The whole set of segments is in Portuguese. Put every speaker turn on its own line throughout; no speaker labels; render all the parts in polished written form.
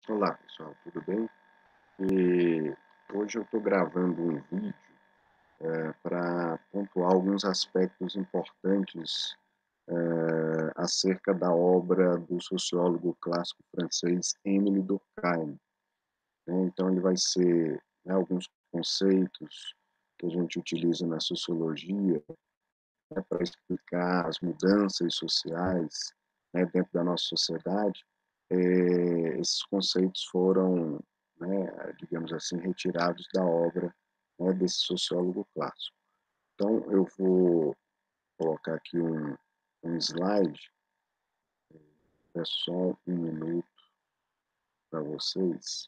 Olá pessoal, tudo bem? E hoje eu estou gravando um vídeo para pontuar alguns aspectos importantes acerca da obra do sociólogo clássico francês Émile Durkheim, né? Então ele vai ser, né, alguns conceitos que a gente utiliza na sociologia, né, para explicar as mudanças sociais, né, dentro da nossa sociedade. Esses conceitos foram, né, digamos assim, retirados da obra, né, desse sociólogo clássico. Então, eu vou colocar aqui um slide, é só um minuto para vocês.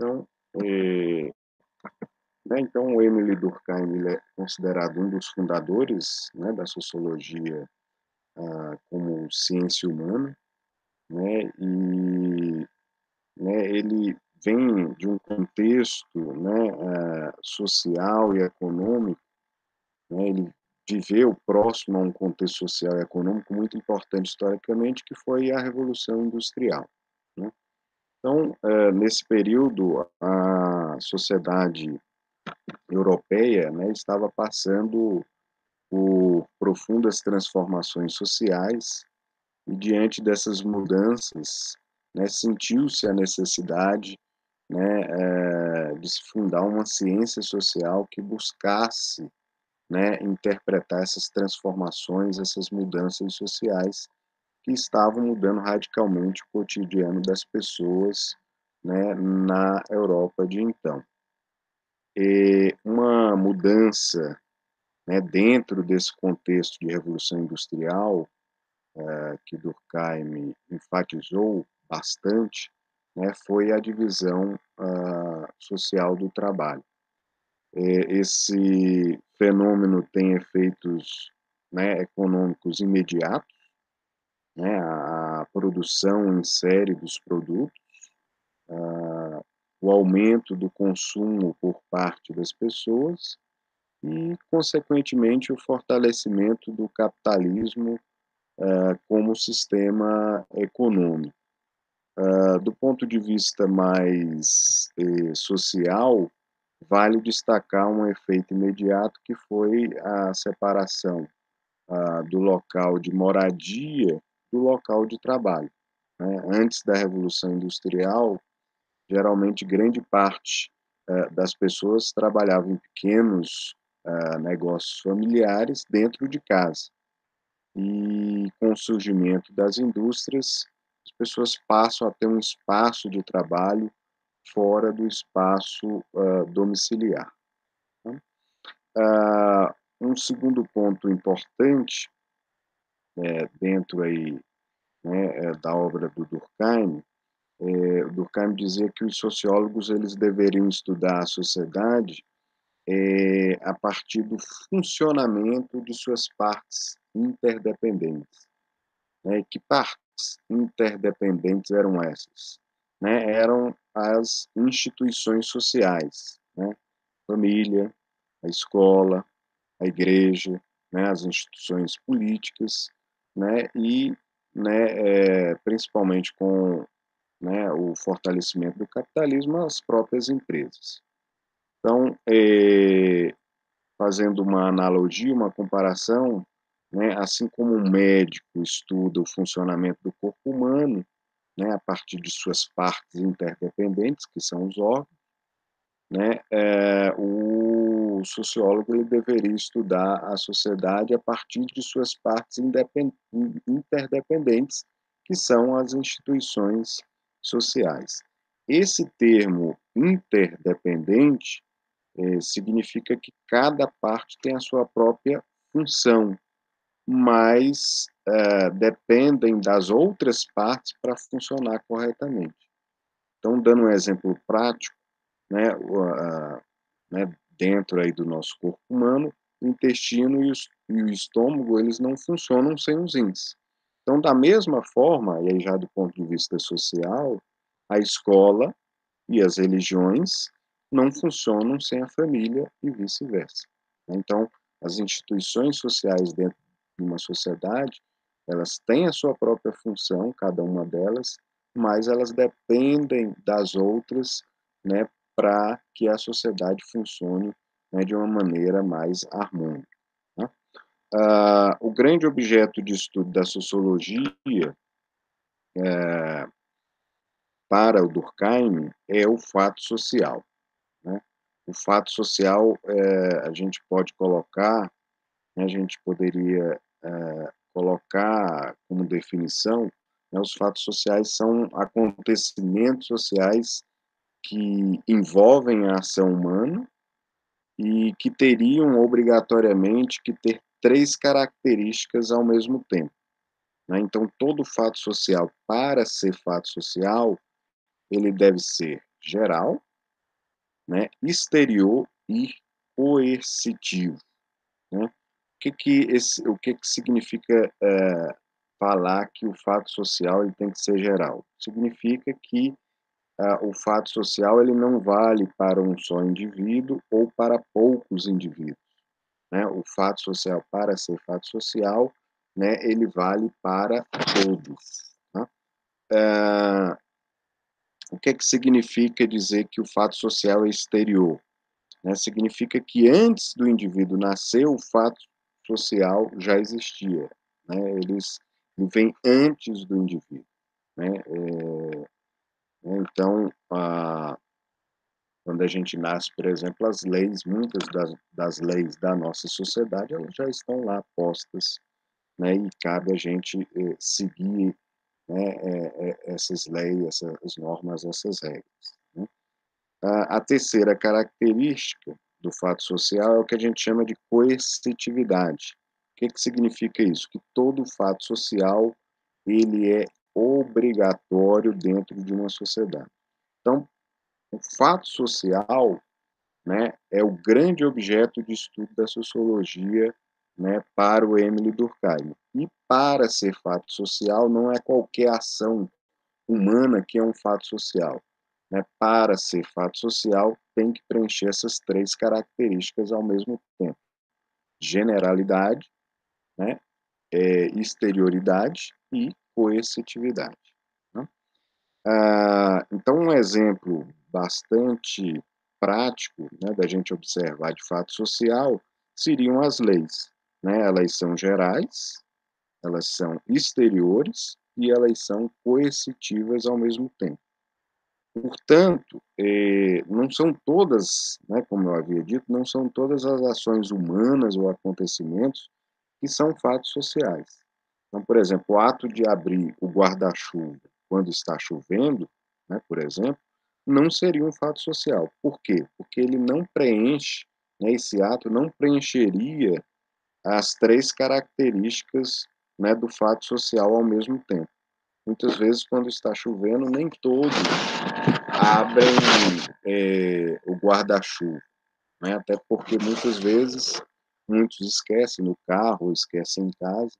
Então, eh, então o Emile Durkheim ele é considerado um dos fundadores, né, da sociologia como ciência humana, né, e ele vem de um contexto, né, social e econômico, né, ele viveu próximo a um contexto social e econômico muito importante historicamente, que foi a Revolução Industrial, né. Então, nesse período, a sociedade europeia, né, estava passando por profundas transformações sociais e diante dessas mudanças, né, sentiu-se a necessidade, né, de se fundar uma ciência social que buscasse, né, interpretar essas transformações, essas mudanças sociais que estavam mudando radicalmente o cotidiano das pessoas, né, na Europa de então. E uma mudança, né, dentro desse contexto de revolução industrial, que Durkheim enfatizou bastante, né, foi a divisão social do trabalho. Esse fenômeno tem efeitos, né, econômicos imediatos, né, a produção em série dos produtos, o aumento do consumo por parte das pessoas e, consequentemente, o fortalecimento do capitalismo como sistema econômico. Do ponto de vista mais social, vale destacar um efeito imediato que foi a separação do local de moradia do local de trabalho, né? Antes da Revolução Industrial, geralmente grande parte das pessoas trabalhavam em pequenos negócios familiares dentro de casa. E com o surgimento das indústrias, as pessoas passam a ter um espaço de trabalho fora do espaço domiciliar, né? Um segundo ponto importante, dentro aí, né, da obra do Durkheim, o Durkheim dizia que os sociólogos eles deveriam estudar a sociedade a partir do funcionamento de suas partes interdependentes, né? Que partes interdependentes eram essas? Né? Eram as instituições sociais, né? Família, a escola, a igreja, né? As instituições políticas, né? E, né, principalmente com, né, o fortalecimento do capitalismo, as próprias empresas. Então, fazendo uma analogia, uma comparação, né, assim como um médico estuda o funcionamento do corpo humano, né, a partir de suas partes interdependentes, que são os órgãos, né, o sociólogo ele deveria estudar a sociedade a partir de suas partes interdependentes, que são as instituições sociais. Esse termo interdependente significa que cada parte tem a sua própria função, mas dependem das outras partes para funcionar corretamente. Então, dando um exemplo prático, né, né, dentro aí do nosso corpo humano, o intestino e o estômago, eles não funcionam sem os rins. Então, da mesma forma, e aí já do ponto de vista social, a escola e as religiões não funcionam sem a família e vice-versa. Então, as instituições sociais dentro de uma sociedade, elas têm a sua própria função, cada uma delas, mas elas dependem das outras, né, para que a sociedade funcione, né, de uma maneira mais harmônica, né. O grande objeto de estudo da sociologia, para o Durkheim, é o fato social, né. O fato social, a gente pode colocar, né, a gente poderia, colocar como definição, né, os fatos sociais são acontecimentos sociais que envolvem a ação humana e que teriam obrigatoriamente que ter 3 características ao mesmo tempo, né. Então todo fato social, para ser fato social, ele deve ser geral, né, exterior e coercitivo, né. O que que significa, falar que o fato social ele tem que ser geral? Significa que, o fato social ele não vale para um só indivíduo ou para poucos indivíduos, né. O fato social, para ser fato social, né, ele vale para todos, tá. Ah, o que que significa dizer que o fato social é exterior? Né, significa que antes do indivíduo nascer, o fato social já existia, né, ele vem antes do indivíduo, né, então, quando a gente nasce, por exemplo, as leis, muitas das leis da nossa sociedade, elas já estão lá postas, né, e cabe a gente, seguir, né, essas leis, essas normas, essas regras, né. A terceira característica do fato social é o que a gente chama de coercitividade. O que que significa isso? Que todo fato social, ele é obrigatório dentro de uma sociedade. Então, o fato social, né, é o grande objeto de estudo da sociologia, né, para o Emile Durkheim. E para ser fato social, não é qualquer ação humana que é um fato social, né. Para ser fato social, tem que preencher essas 3 características ao mesmo tempo: generalidade, né, exterioridade e coercitividade, né. Então um exemplo bastante prático, né, da gente observar de fato social, seriam as leis, né. Elas são gerais, elas são exteriores e elas são coercitivas ao mesmo tempo. Portanto, não são todas, né, como eu havia dito, não são todas as ações humanas ou acontecimentos que são fatos sociais. Então, por exemplo, o ato de abrir o guarda-chuva quando está chovendo, né, por exemplo, não seria um fato social. Por quê? Porque ele não preenche, né, esse ato não preencheria as 3 características, né, do fato social ao mesmo tempo. Muitas vezes, quando está chovendo, nem todos abrem, o guarda-chuva, né, até porque muitas vezes muitos esquecem no carro ou esquecem em casa,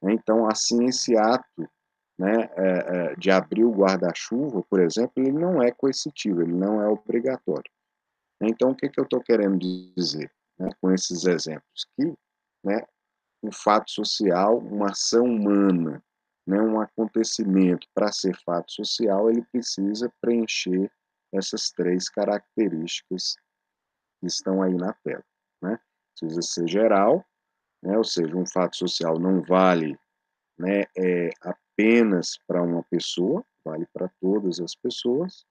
né, então, assim, esse ato, né, de abrir o guarda-chuva, por exemplo, ele não é coercitivo, ele não é obrigatório. Então, o que que eu estou querendo dizer, né, com esses exemplos? Que, né, um fato social, uma ação humana, né, um acontecimento, para ser fato social, ele precisa preencher essas 3 características que estão aí na tela, né. Precisa ser geral, né, ou seja, um fato social não vale, né, apenas para uma pessoa, vale para todas as pessoas,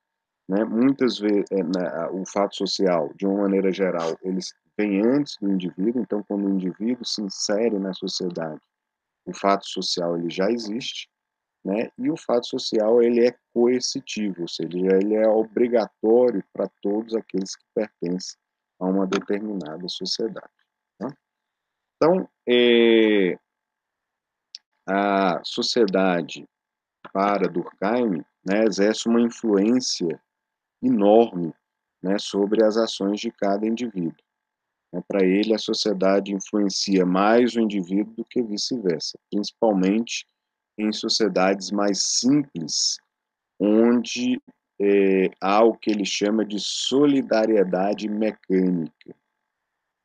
né. Muitas vezes, o fato social, de uma maneira geral, eles vem antes do indivíduo, então quando o indivíduo se insere na sociedade, o fato social ele já existe, né, e o fato social ele é coercitivo, ou seja, ele é obrigatório para todos aqueles que pertencem a uma determinada sociedade, tá. Então, a sociedade, para Durkheim, né, exerce uma influência enorme, né, sobre as ações de cada indivíduo. né? Para ele, a sociedade influencia mais o indivíduo do que vice-versa, principalmente em sociedades mais simples, onde há o que ele chama de solidariedade mecânica,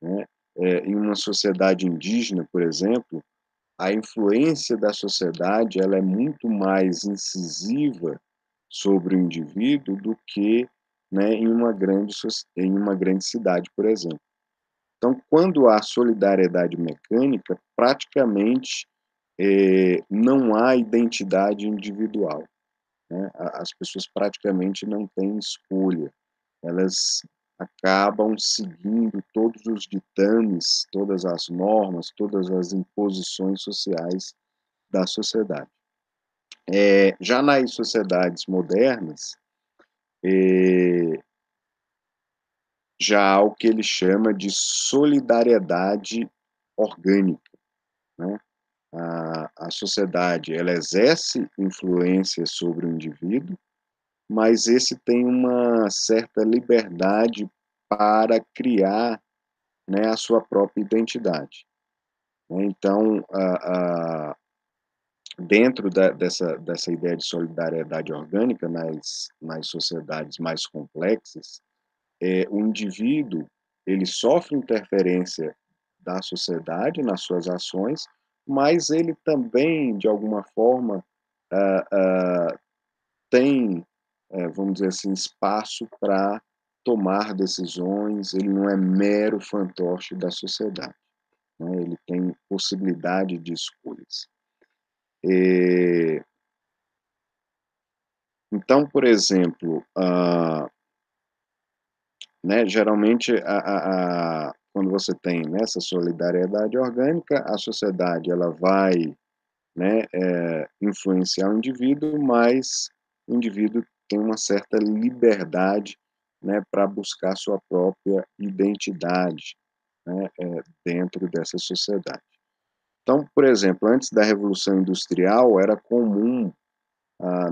né? Em uma sociedade indígena, por exemplo, a influência da sociedade ela é muito mais incisiva sobre o indivíduo do que, né, em uma grande cidade, por exemplo. Então, quando há solidariedade mecânica, praticamente não há identidade individual, né? As pessoas praticamente não têm escolha, elas acabam seguindo todos os ditames, todas as normas, todas as imposições sociais da sociedade. Já nas sociedades modernas, já há o que ele chama de solidariedade orgânica, né? A sociedade ela exerce influência sobre o indivíduo, mas esse tem uma certa liberdade para criar, né, a sua própria identidade, né? Então, dentro dessa ideia de solidariedade orgânica nas sociedades mais complexas, o indivíduo ele sofre interferência da sociedade nas suas ações, mas ele também, de alguma forma, ah, ah, tem, vamos dizer assim, espaço para tomar decisões, ele não é mero fantoche da sociedade, né? Ele tem possibilidade de escolhas. Eh, então, por exemplo, né, geralmente quando você tem nessa solidariedade orgânica, a sociedade ela vai, né, influenciar o indivíduo, mas o indivíduo tem uma certa liberdade, né, para buscar sua própria identidade, né, dentro dessa sociedade. Então, por exemplo, antes da Revolução Industrial, era comum,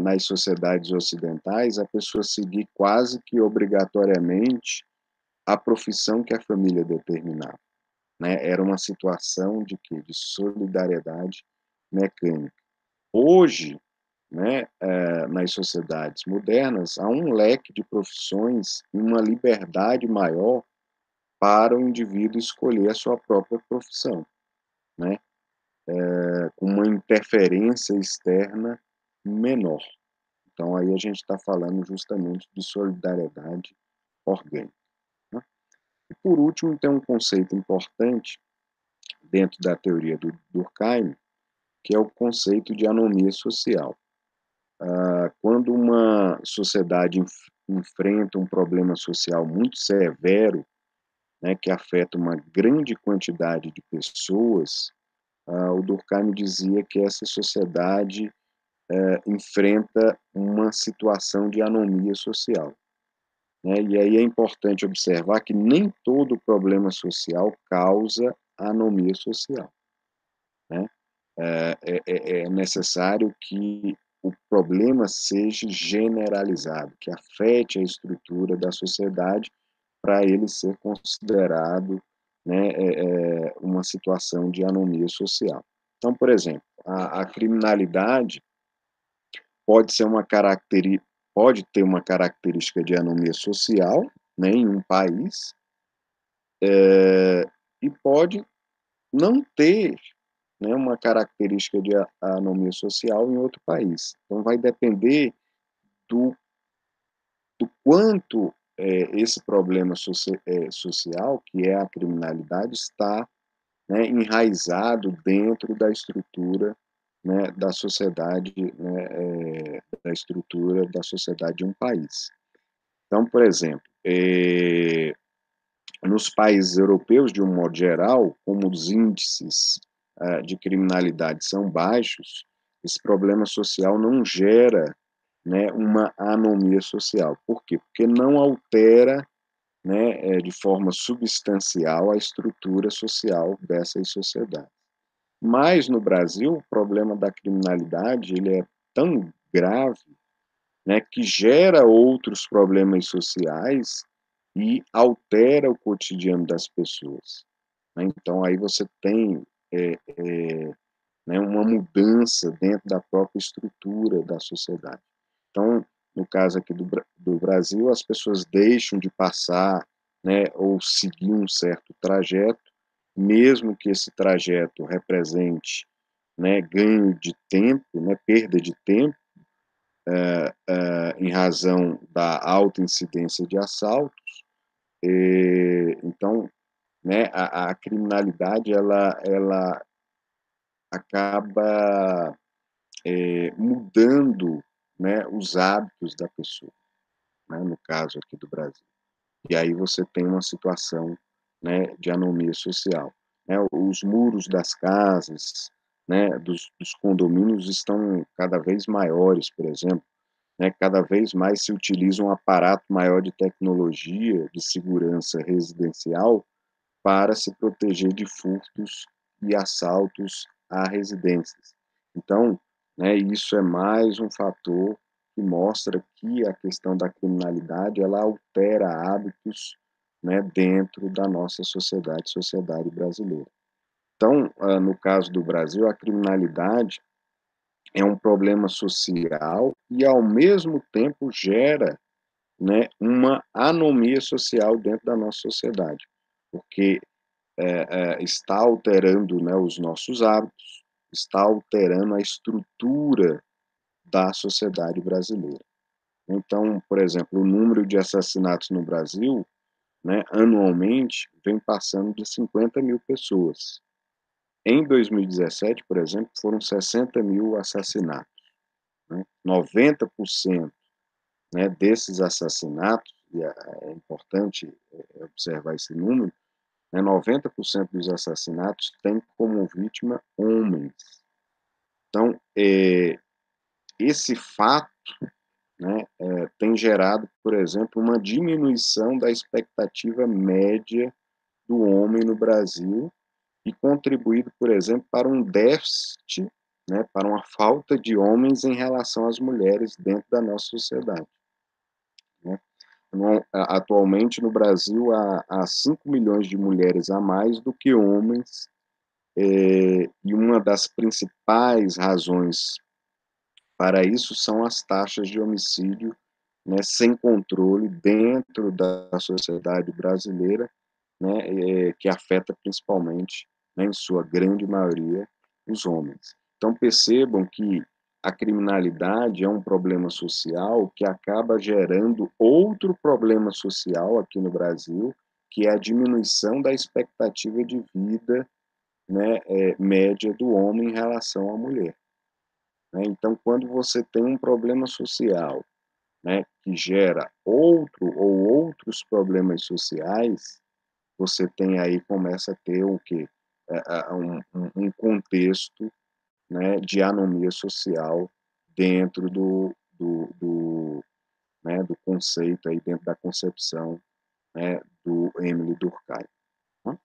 nas sociedades ocidentais, a pessoa seguir quase que obrigatoriamente a profissão que a família determinava, né? Era uma situação de quê? De solidariedade mecânica. Hoje, né, nas sociedades modernas, há um leque de profissões e uma liberdade maior para o indivíduo escolher a sua própria profissão, né? Com uma interferência externa menor. Então, aí a gente está falando justamente de solidariedade orgânica, né? E, por último, tem um conceito importante dentro da teoria do Durkheim, que é o conceito de anomia social. Quando uma sociedade enfrenta um problema social muito severo, né, que afeta uma grande quantidade de pessoas, o Durkheim dizia que essa sociedade enfrenta uma situação de anomia social, né? E aí é importante observar que nem todo problema social causa anomia social, né? É necessário que o problema seja generalizado, que afete a estrutura da sociedade para ele ser considerado, né, uma situação de anomia social. Então, por exemplo, a criminalidade pode ser uma caracteri pode ter uma característica de anomia social, né, em um país, e pode não ter, né, uma característica de anomia social em outro país. Então vai depender do quanto, esse problema social, que é a criminalidade, está, né, enraizado dentro da estrutura, né, da sociedade, né, da estrutura da sociedade de um país. Então, por exemplo, nos países europeus, de um modo geral, como os índices de criminalidade são baixos, esse problema social não gera, né, uma anomia social. Por quê? Porque não altera, né, de forma substancial a estrutura social dessas sociedades. Mas no Brasil, o problema da criminalidade ele é tão grave, né, que gera outros problemas sociais e altera o cotidiano das pessoas, né. Então aí você tem, né, uma mudança dentro da própria estrutura da sociedade. Então, no caso aqui do Brasil, as pessoas deixam de passar, né, ou seguir um certo trajeto, mesmo que esse trajeto represente, né, ganho de tempo, né, perda de tempo, em razão da alta incidência de assaltos. Então, né, a criminalidade ela acaba, mudando, né, os hábitos da pessoa, né, no caso aqui do Brasil. E aí você tem uma situação, né, de anomia social, né. Os muros das casas, né, dos condomínios estão cada vez maiores, por exemplo, né, cada vez mais se utiliza um aparato maior de tecnologia de segurança residencial para se proteger de furtos e assaltos a residências. Então, né, isso é mais um fator que mostra que a questão da criminalidade, ela altera hábitos, né, dentro da nossa sociedade brasileira. Então, no caso do Brasil, a criminalidade é um problema social e, ao mesmo tempo, gera, né, uma anomia social dentro da nossa sociedade, porque está alterando, né, os nossos hábitos, está alterando a estrutura da sociedade brasileira. Então, por exemplo, o número de assassinatos no Brasil, né, anualmente, vem passando de 50.000 pessoas. Em 2017, por exemplo, foram 60.000 assassinatos, né? 90%, né, desses assassinatos, e é importante observar esse número, né, 90% dos assassinatos têm como vítima homens. Então, esse fato, né, tem gerado, por exemplo, uma diminuição da expectativa média do homem no Brasil e contribuído, por exemplo, para um déficit, né, para uma falta de homens em relação às mulheres dentro da nossa sociedade, né. Atualmente no Brasil há 5 milhões de mulheres a mais do que homens. E uma das principais razões para isso são as taxas de homicídio, né, sem controle dentro da sociedade brasileira, né, que afeta principalmente, né, em sua grande maioria, os homens. Então percebam que a criminalidade é um problema social que acaba gerando outro problema social aqui no Brasil, que é a diminuição da expectativa de vida, né, média do homem em relação à mulher, né. Então, quando você tem um problema social, né, que gera outro ou outros problemas sociais, você tem aí começa a ter o quê? Um contexto, né, de anomia social dentro do conceito aí, dentro da concepção, né, do Émile Durkheim, né.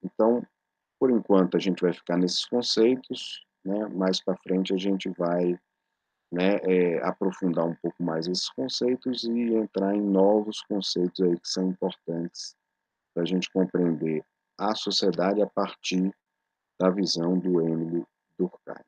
Então, por enquanto, a gente vai ficar nesses conceitos, né, mais para frente a gente vai, né, aprofundar um pouco mais esses conceitos e entrar em novos conceitos aí que são importantes para a gente compreender a sociedade a partir da visão do Emile Durkheim.